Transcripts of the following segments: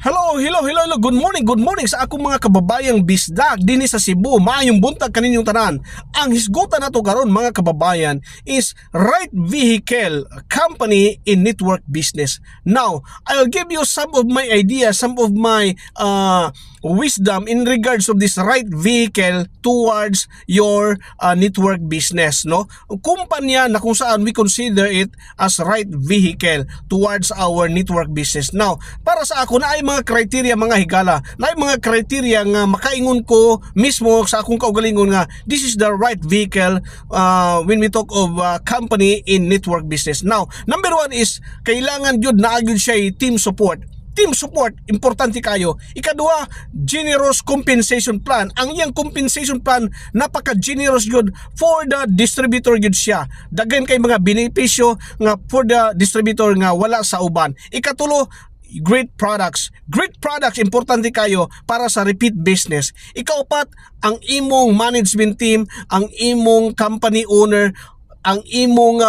Hello. Good morning sa akong mga kababayang bisdak dinhi sa Cebu. Maayong buntag kaninyong tanan. Ang hisgutan nato karon mga kababayan is right vehicle company in network business. Now, I'll give you some of my ideas, some of my wisdom in regards of this right vehicle towards your network business, no? Kumpanya na kung saan we consider it as right vehicle towards our network business. Now, para sa ako na ay mga criteria mga higala, na ay mga criteria nga makaingon ko mismo sa akong kaugalingon nga this is the right vehicle when we talk of company in network business. Now, number one is kailangan jud na agud siya team support. Team support, importante kayo. Ikaduha, generous compensation plan. Ang iyang compensation plan, napaka-generous yun for the distributor yun siya. Daghan kay mga benepisyo nga for the distributor nga wala sa uban. Ikatulo, great products. Great products, importante kayo para sa repeat business. Ikaupat, ang imong management team, ang imong company owner, ang imong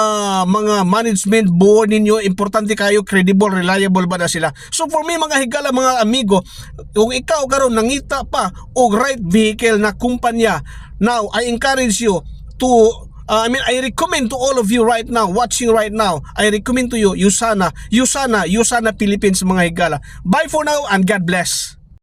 mga management board ninyo, importante kayo, credible, reliable ba na sila. So for me mga higala, mga amigo, kung ikaw karon nangita pa og right vehicle na kumpanya, now I encourage you to I recommend to all of you right now, watching right now, I recommend to you, Usana Philippines mga higala. Bye for now and God bless.